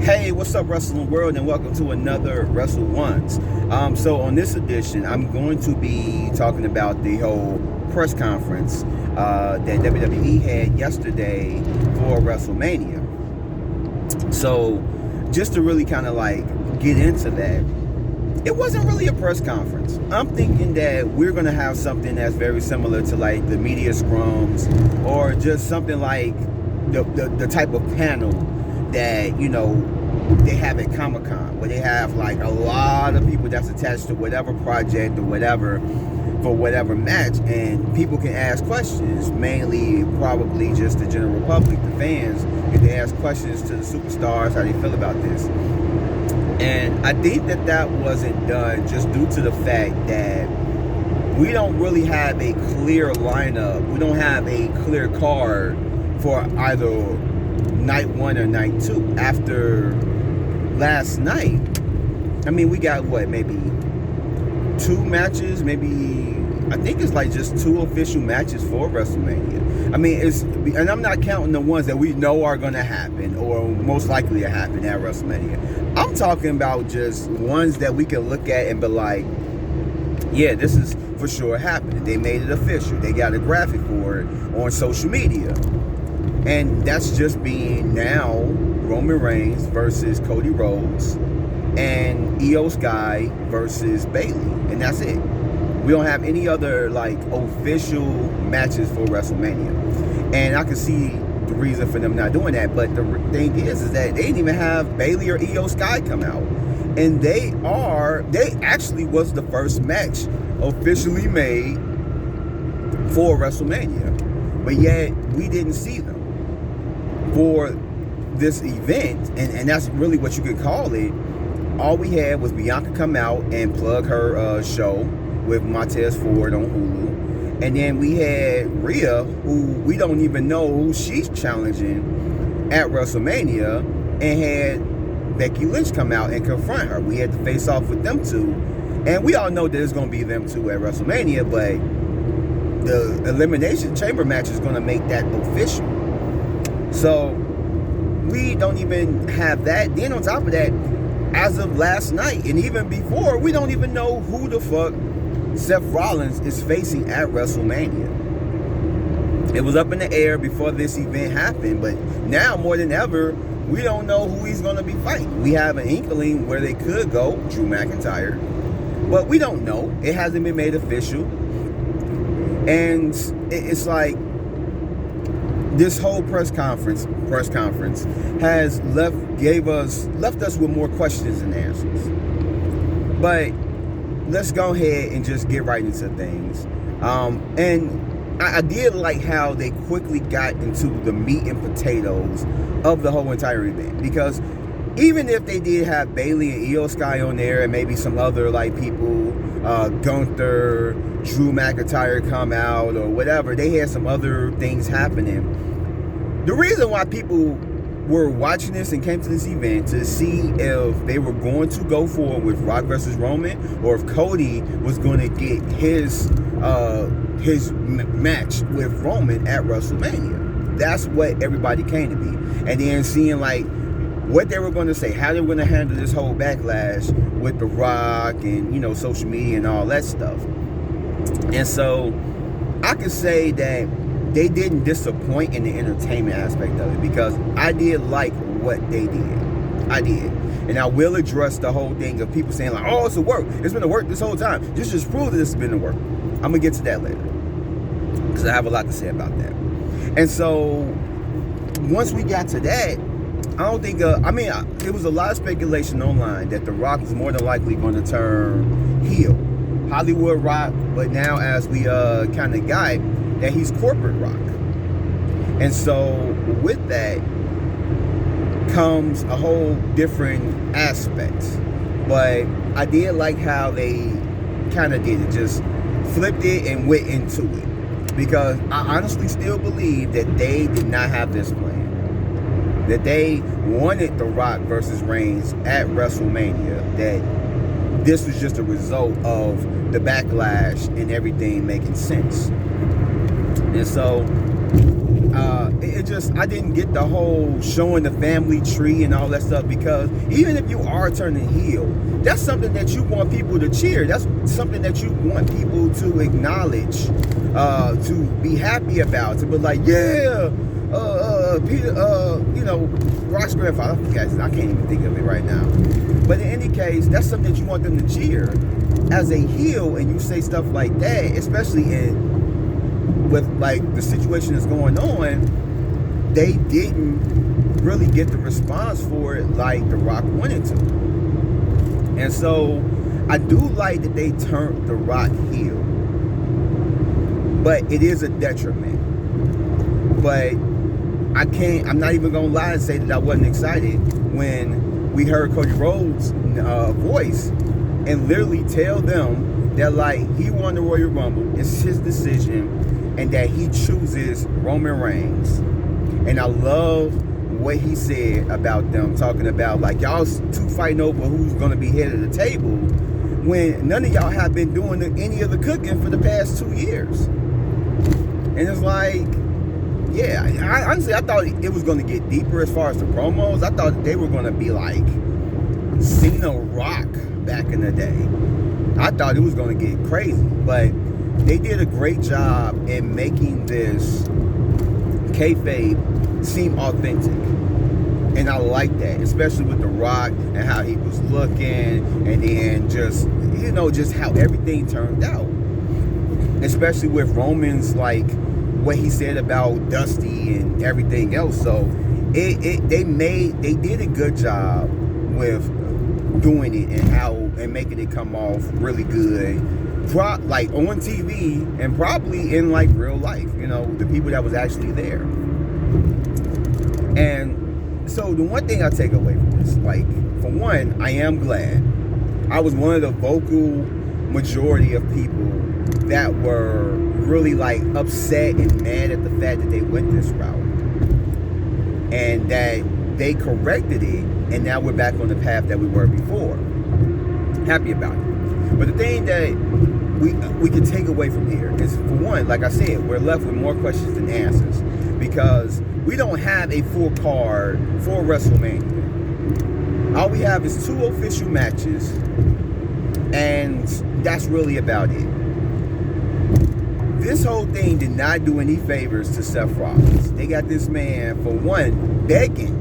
Hey, what's up, Wrestling World, and welcome to another Wrestle Ones. So on this edition, I'm going to be talking about the whole press conference that WWE had yesterday for Wrestlemania. So just to really kind of like get into that, it wasn't really a press conference. I'm thinking that we're going to have something that's very similar to like the media scrums, or just something like the type of panel that, you know, they have at Comic-Con, where they have like a lot of people that's attached to whatever project or whatever for whatever match, and people can ask questions, mainly probably just the general public, the fans, if they ask questions to the superstars, how they feel about this. And I think that wasn't done just due to the fact that we don't really have a clear lineup. We don't have a clear card for either night one or night two. After last night, I mean, we got what, maybe two matches, maybe, I think it's like just two official matches for WrestleMania. I mean, and I'm not counting the ones that we know are going to happen or most likely to happen at WrestleMania. I'm talking about just ones that we can look at and be like, yeah, this is for sure happening. They made it official. They got a graphic for it on social media. And that's just being now Roman Reigns versus Cody Rhodes and Io Sky versus Bayley. And that's it. We don't have any other like official matches for WrestleMania. And I can see the reason for them not doing that. But the thing is that they didn't even have Bayley or Io Sky come out. And they actually was the first match officially made for WrestleMania. But yet we didn't see them for this event, and that's really what you could call it. All we had was Bianca come out and plug her show with Montez Ford on Hulu, and then we had Rhea, who we don't even know who she's challenging at WrestleMania, and had Becky Lynch come out and confront her. We had to face off with them two, and we all know that it's going to be them two at WrestleMania, but the Elimination Chamber match is going to make that official. So we don't even have that. Then on top of that, as of last night and even before, we don't even know who the fuck Seth Rollins is facing at WrestleMania. It was up in the air before this event happened, but now more than ever, we don't know who he's going to be fighting. We have an inkling where they could go, Drew McIntyre, but we don't know. It hasn't been made official. And it's like, this whole press conference has left us with more questions than answers. But let's go ahead and just get right into things. And I did like how they quickly got into the meat and potatoes of the whole entire event, because even if they did have Bayley and Io Sky on there and maybe some other like people, Gunther, Drew McIntyre come out or whatever, they had some other things happening. The reason why people were watching this and came to this event to see if they were going to go forward with Rock versus Roman, or if Cody was going to get his match with Roman at WrestleMania. That's what everybody came to be. And then seeing like what they were going to say, how they were going to handle this whole backlash with The Rock and, you know, social media and all that stuff. And so I could say that they didn't disappoint in the entertainment aspect of it, because I did like what they did. I did. And I will address the whole thing of people saying like, oh, it's a work. It's been a work this whole time. Just prove that this has been a work. I'm going to get to that later, because I have a lot to say about that. And so once we got to that, I don't think, there was a lot of speculation online that The Rock was more than likely going to turn heel. Hollywood Rock, but now as we kind of got, that he's corporate Rock. And so with that comes a whole different aspect. But I did like how they kind of did it, just flipped it and went into it. Because I honestly still believe that they did not have this plan. That they wanted The Rock versus Reigns at WrestleMania. That this was just a result of the backlash and everything making sense. And so I didn't get the whole showing the family tree and all that stuff, because even if you are turning heel, that's something that you want people to cheer. That's something that you want people to acknowledge, to be happy about, to be like, yeah, Peter, Rock's grandfather, I can't even think of it right now. But in any case, that's something that you want them to cheer. As a heel, and you say stuff like that, especially with like the situation that's going on, they didn't really get the response for it like The Rock wanted to. And so I do like that they turned The Rock heel, but it is a detriment. But I'm not even gonna lie and say that I wasn't excited when we heard Cody Rhodes' voice and literally tell them that, like, he won the Royal Rumble, it's his decision, and that he chooses Roman Reigns. And I love what he said about them, talking about, like, y'all two fighting over who's going to be head of the table, when none of y'all have been doing any of the cooking for the past 2 years. And it's like, yeah, honestly, I thought it was going to get deeper as far as the promos. I thought they were going to be like Cena Rock back in the day. I thought it was going to get crazy, but they did a great job in making this kayfabe seem authentic, and I like that, especially with The Rock and how he was looking, and then just how everything turned out, especially with Roman's, like, what he said about Dusty and everything else. So they did a good job with doing it and making it come off really good, like on TV and probably in like real life, the people that was actually there. And so the one thing I take away from this, like, for one, I am glad I was one of the vocal majority of people that were really like upset and mad at the fact that they went this route, and that they corrected it, and now we're back on the path that we were before. Happy about it. But the thing that we can take away from here is, for one, like I said, we're left with more questions than answers, because we don't have a full card for WrestleMania. All we have is 2 official matches, and that's really about it. This whole thing did not do any favors to Seth Rollins. They got this man, for one, begging.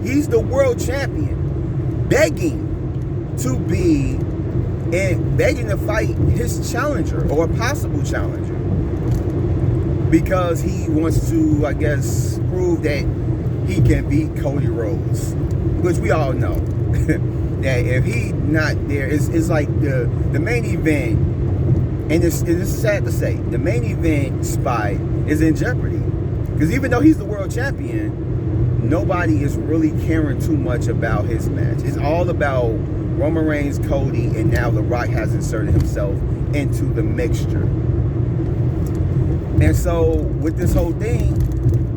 He's the world champion, begging to fight his challenger, or a possible challenger, because he wants to, I guess, prove that he can beat Cody Rhodes, which we all know that if he not there, it's like the main event, and it's sad to say, the main event spot is in jeopardy, because even though he's the world champion, nobody is really caring too much about his match. It's all about Roman Reigns, Cody, and now The Rock has inserted himself into the mixture. And so with this whole thing,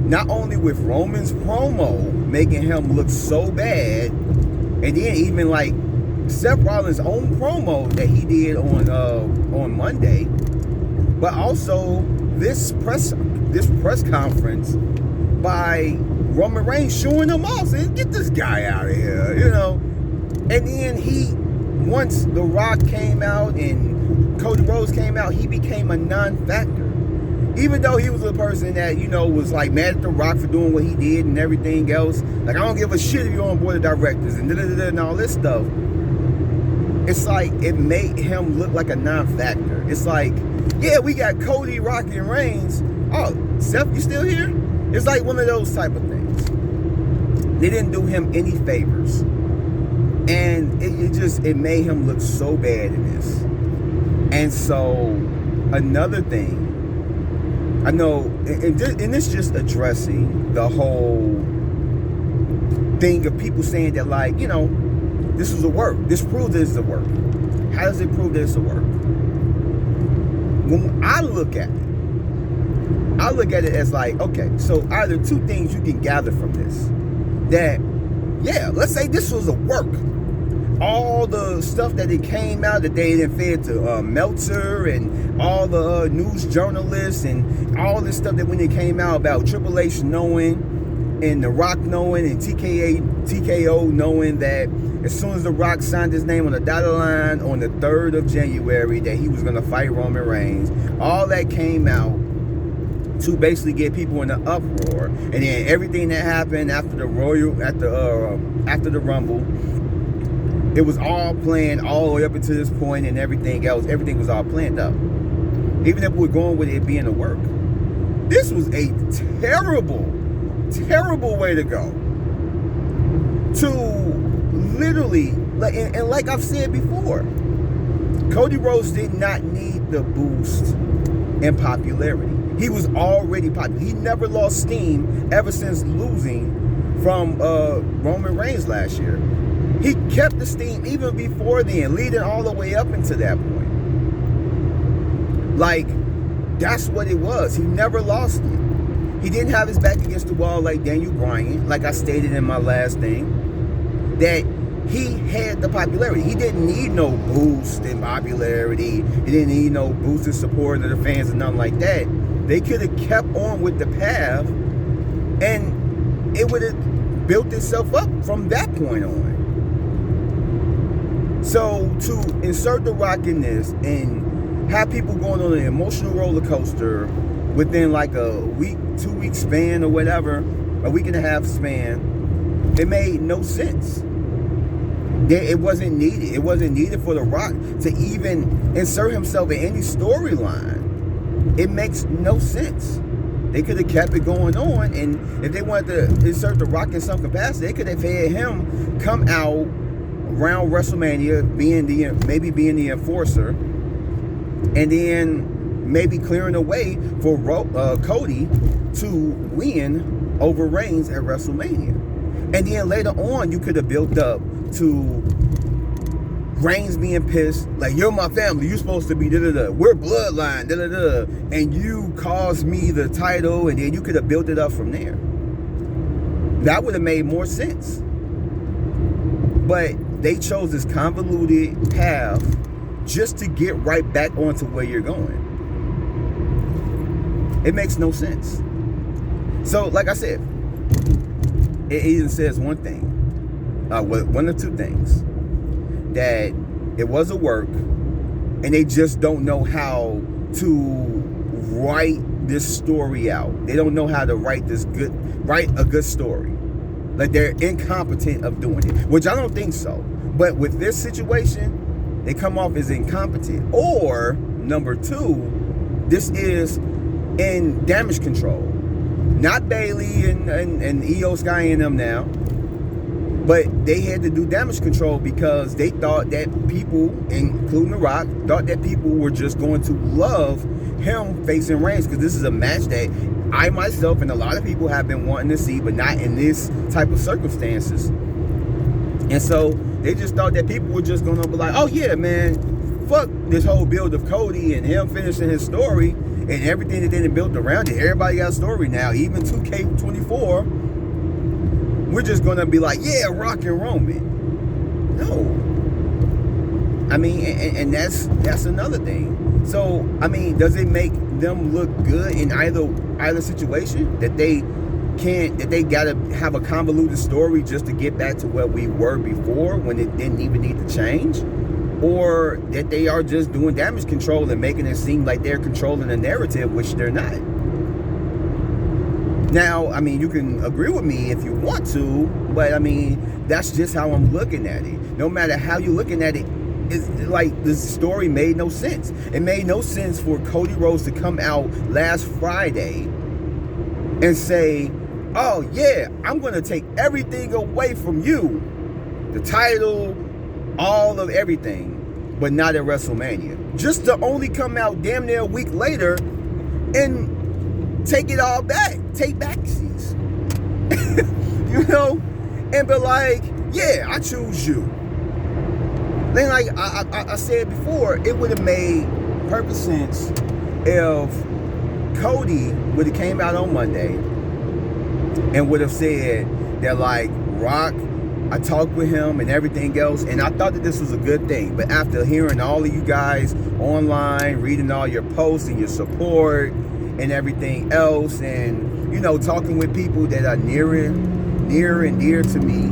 not only with Roman's promo making him look so bad, and then even like Seth Rollins' own promo that he did on Monday, but also this press conference by Roman Reigns showing them off, saying, "Get this guy out of here," And then once The Rock came out and Cody Rhodes came out, he became a non-factor. Even though he was a person that, was like mad at The Rock for doing what he did and everything else. Like, I don't give a shit if you're on board of directors and and all this stuff. It's like, it made him look like a non-factor. It's like, yeah, we got Cody, Rock, and Reigns. Oh, Seth, you still here? It's like one of those type of things. They didn't do him any favors. And it made him look so bad in this. And so, another thing, I know, and it's just addressing the whole thing of people saying that, like, this was a work. This proves that it's a work. How does it prove that it's a work? When I look at it as like, okay, so either two things you can gather from this. That, yeah, let's say this was a work. all the stuff that it came out that they didn't fed to Meltzer and all the news journalists and all this stuff that when it came out about Triple H knowing and The Rock knowing and TKO knowing that as soon as The Rock signed his name on the dotted line on the 3rd of January that he was going to fight Roman Reigns, all that came out to basically get people in an uproar. And then everything that happened after the after the Rumble, it was all planned all the way up until this point, and everything else, everything was all planned up. Even if we're going with it being a work, this was a terrible way to go. To literally, and like I've said before, Cody Rhodes did not need the boost in popularity. He was already popular. He never lost steam ever since losing from Roman Reigns last year. He kept the steam even before then, leading all the way up into that point. Like, that's what it was. He never lost it. He didn't have his back against the wall like Daniel Bryan, like I stated in my last thing, that he had the popularity. He didn't need no boost in popularity. He didn't need no boost in support of the fans and nothing like that. They could have kept on with the path, and it would have built itself up from that point on. So to insert The Rock in this and have people going on an emotional roller coaster within like a week, 2 week span or whatever, a week and a half span, it made no sense. It wasn't needed. It wasn't needed for The Rock to even insert himself in any storyline. It makes no sense. They could have kept it going on, and if they wanted to insert The Rock in some capacity, they could have had him come out around WrestleMania, being the enforcer, and then maybe clearing the way for Cody to win over Reigns at WrestleMania. And then later on, you could have built up to Reigns being pissed, like, you're my family, you're supposed to be da-da-da, we're bloodline, da-da-da, and you caused me the title, and then you could have built it up from there. That would have made more sense. But they chose this convoluted path just to get right back onto where you're going. It makes no sense. So, like I said, it even says one thing, one of two things, that it was a work, and they just don't know how to write this story out. They don't know how to write a good story. Like, they're incompetent of doing it, which I don't think so. But with this situation, they come off as incompetent. Or, number two, this is in damage control. Not Bailey and Io Sky and them now. But they had to do damage control because they thought that people, including The Rock, thought that people were just going to love him facing Reigns, because this is a match that I myself and a lot of people have been wanting to see, but not in this type of circumstances. And so they just thought that people were just going to be like, oh yeah, man, fuck this whole build of Cody and him finishing his story and everything that they done built around it. Everybody got a story now, even 2K24. We're just going to be like, yeah, Rock and Roman. No. I mean, and that's another thing. So, I mean, does it make them look good in either situation? That they gotta have a convoluted story just to get back to where we were before when it didn't even need to change? Or that they are just doing damage control and making it seem like they're controlling the narrative, which they're not. Now, I mean, you can agree with me if you want to, but I mean, that's just how I'm looking at it. No matter how you're looking at it, it's like this story made no sense. It made no sense for Cody Rhodes to come out last Friday and say, oh yeah, I'm going to take everything away from you. The title, all of everything, but not at WrestleMania. Just to only come out damn near a week later and take it all back. Take backsies. You know? And be like, yeah, I choose you. Then, like I said before, it would have made perfect sense if Cody would have came out on Monday and would have said that, like, Rock I talked with him and everything else, and I thought that this was a good thing. But after hearing all of you guys online, reading all your posts and your support and everything else, and, you know, talking with people that are near and dear to me,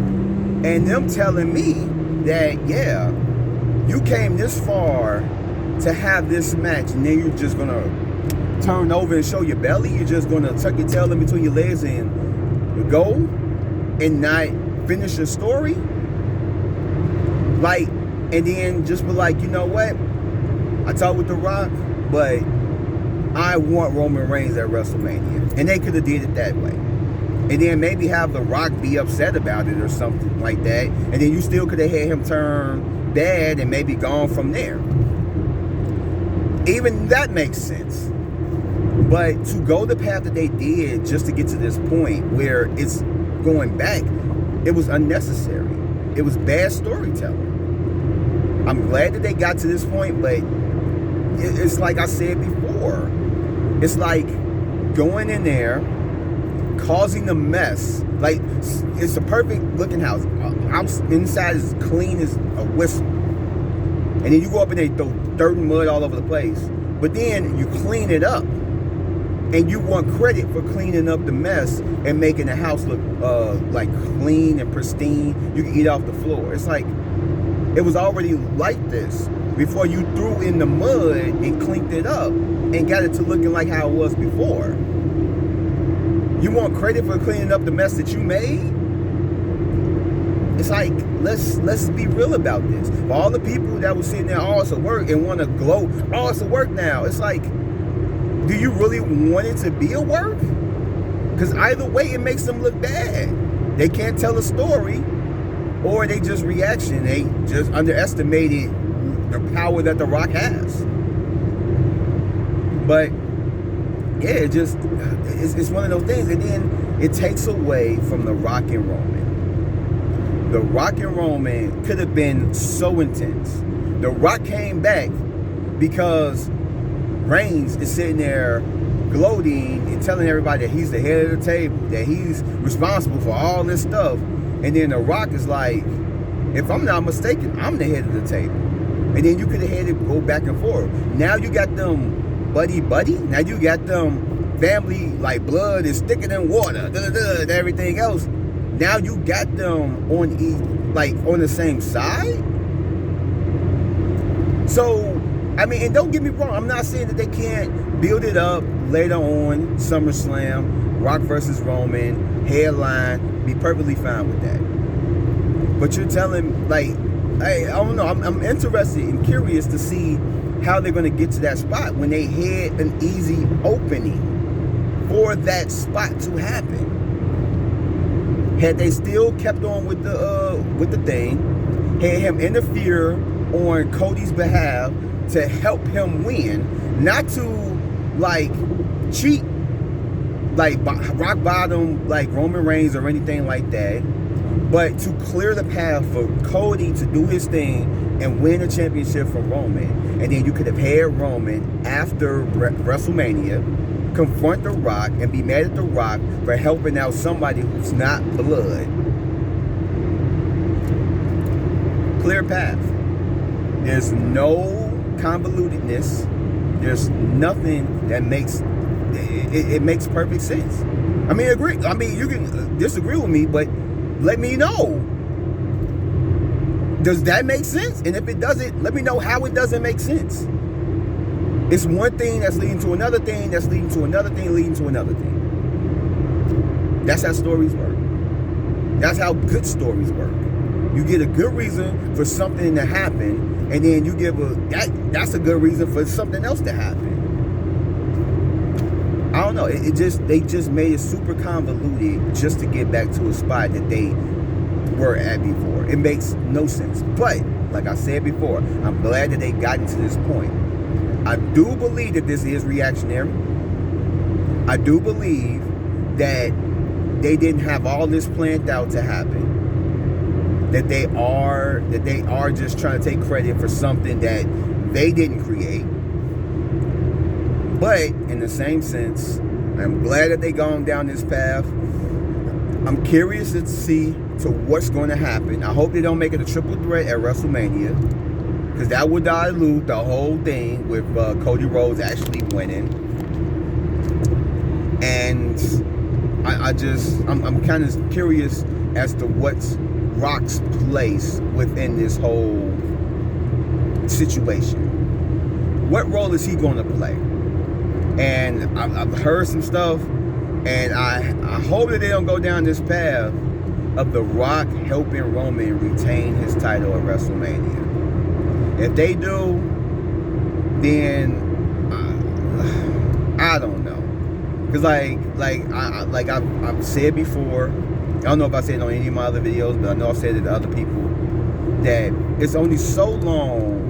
and them telling me that, yeah, you came this far to have this match, and then you're just going to turn over and show your belly? You're just going to tuck your tail in between your legs and go and not finish your story? Like, and then just be like, you know what? I talked with The Rock, but I want Roman Reigns at WrestleMania. And they could have did it that way. And then maybe have The Rock be upset about it or something like that. And then you still could have had him turn bad and maybe gone from there. Even that makes sense. But to go the path that they did just to get to this point where it's going back, it was unnecessary. It was bad storytelling. I'm glad that they got to this point, but it's like I said before. It's like going in there, causing a mess. Like, it's a perfect looking house. Inside is clean as a whistle. And then you go up and they throw dirt and mud all over the place. But then you clean it up. And you want credit for cleaning up the mess and making the house look like clean and pristine. You can eat off the floor. It's like, it was already like this before you threw in the mud and cleaned it up and got it to looking like how it was before. You want credit for cleaning up the mess that you made? It's like, let's be real about this. For all the people that were sitting there, oh, it's a work, and want to gloat, oh, it's a work now. It's like, do you really want it to be a work? Because either way, it makes them look bad. They can't tell a story, or they just reaction. They just underestimated the power that The Rock has. But yeah, it's one of those things. And then it takes away from The Rock and Roman. The Rock and Roman could have been so intense. The Rock came back because Reigns is sitting there gloating and telling everybody that he's the head of the table, that he's responsible for all this stuff. And then The Rock is like, if I'm not mistaken, I'm the head of the table. And then you could have had it go back and forth. Now you got them buddy. Now you got them family, like blood is thicker than water, and everything else. Now you got them on the same side. So, I mean, and don't get me wrong, I'm not saying that they can't build it up later on, SummerSlam, Rock versus Roman, headline, be perfectly fine with that. But you're telling, like, I don't know, I'm interested and curious to see how they're going to get to that spot when they had an easy opening for that spot to happen. Had they still kept on with the thing, had him interfere on Cody's behalf to help him win, not to like cheat, like rock bottom like Roman Reigns or anything like that, but to clear the path for Cody to do his thing and win a championship from Roman. And then you could have had Roman after WrestleMania confront The Rock and be mad at The Rock for helping out somebody who's not blood. Clear path. There's no convolutedness. There's nothing that makes it makes perfect sense. I mean, agree. I mean, you can disagree with me, but let me know. Does that make sense? And if it doesn't, let me know how it doesn't make sense. It's one thing that's leading to another thing, that's leading to another thing, leading to another thing. That's how stories work. That's how good stories work. You get a good reason for something to happen, and then you give that's a good reason for something else to happen. I don't know. They just made it super convoluted just to get back to a spot that they were at before. It makes no sense. But like I said before, I'm glad that they gotten to this point. I do believe that this is reactionary. I do believe that they didn't have all this planned out to happen. That they are just trying to take credit for something that they didn't create. But in the same sense, I'm glad that they gone down this path. I'm curious to see to what's going to happen. I hope they don't make it a triple threat at WrestleMania, because that would dilute the whole thing with Cody Rhodes actually winning. And I'm kind of curious as to what's Rock's place within this whole situation. What role is he going to play? And I've heard some stuff, and I hope that they don't go down this path of The Rock helping Roman retain his title at WrestleMania. If they do, then I don't know. Because I've said before, I don't know if I said it on any of my other videos, but I know I've said it to other people, that it's only so long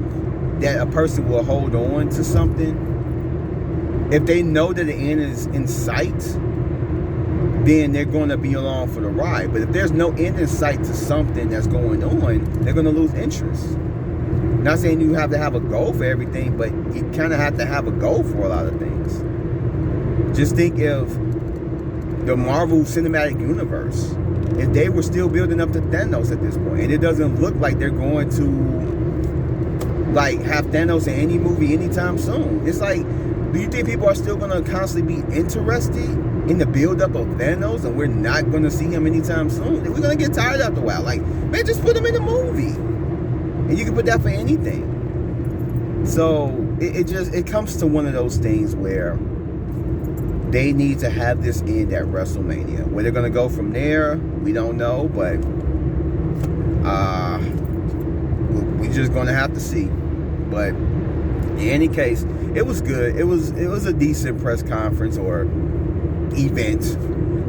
that a person will hold on to something. If they know that the end is in sight, then they're going to be along for the ride. But if there's no end in sight to something that's going on, they're going to lose interest. Not saying you have to have a goal for everything, but you kind of have to have a goal for a lot of things. Just think of the Marvel Cinematic Universe. If they were still building up to Thanos at this point, and it doesn't look like they're going to have Thanos in any movie anytime soon. It's like, do you think people are still going to constantly be interested in the build-up of Thanos, and we're not going to see him anytime soon? We're going to get tired after a while. Like, man, just put him in a movie. And you can put that for anything. So, it comes to one of those things where they need to have this end at WrestleMania. Where they're going to go from there, we don't know, but we're just going to have to see. But in any case, it was good. It was a decent press conference or event.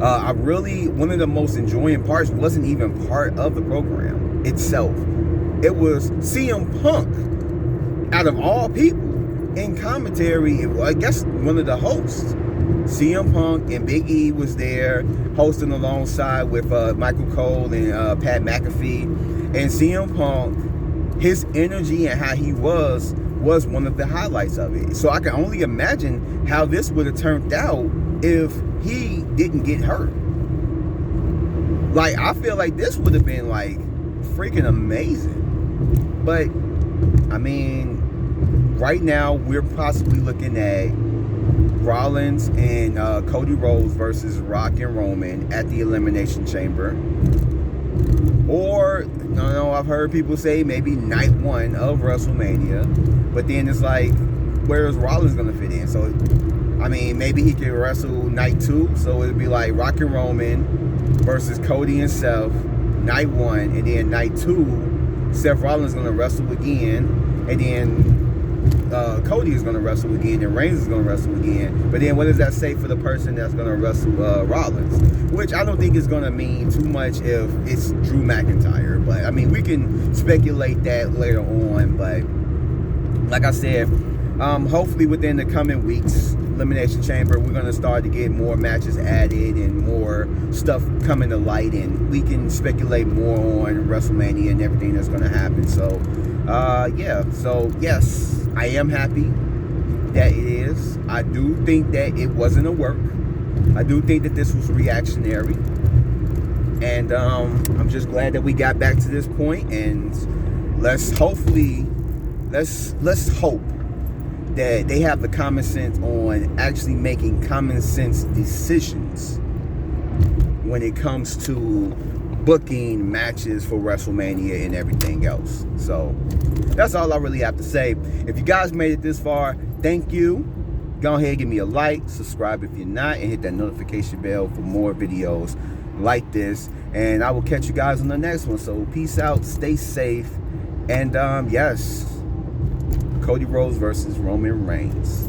One of the most enjoying parts wasn't even part of the program itself. It was CM Punk, out of all people, in commentary. I guess one of the hosts. CM Punk and Big E was there hosting alongside with Michael Cole and Pat McAfee. And CM Punk, his energy and how he was one of the highlights of it. So I can only imagine how this would have turned out if he didn't get hurt. Like, I feel like this would have been like freaking amazing. But I mean, right now we're possibly looking at Rollins and Cody Rhodes versus Rock and Roman at the Elimination Chamber. Or, no, I've heard people say maybe night one of WrestleMania. But then it's like, where is Rollins going to fit in? So, I mean, maybe he could wrestle night two. So it'd be like Rock and Roman versus Cody and Seth, night one. And then night two, Seth Rollins is going to wrestle again. And then Cody is going to wrestle again, and Reigns is going to wrestle again. But then what does that say for the person that's going to wrestle Rollins? Which I don't think is going to mean too much if it's Drew McIntyre. But, I mean, we can speculate that later on. But, like I said, hopefully within the coming weeks, Elimination Chamber, we're going to start to get more matches added and more stuff coming to light. And we can speculate more on WrestleMania and everything that's going to happen. So, yeah. So, yes. I am happy that it is. I do think that it wasn't a work. I do think that this was reactionary. And I'm just glad that we got back to this point. And let's hope that they have the common sense on actually making common sense decisions when it comes to booking matches for WrestleMania and everything else. So that's all I really have to say. If you guys made it this far, thank you. Go ahead and give me a like, subscribe if you're not, and hit that notification bell for more videos like this. And I will catch you guys on the next one. So peace out, stay safe, and yes, Cody Rhodes versus Roman Reigns.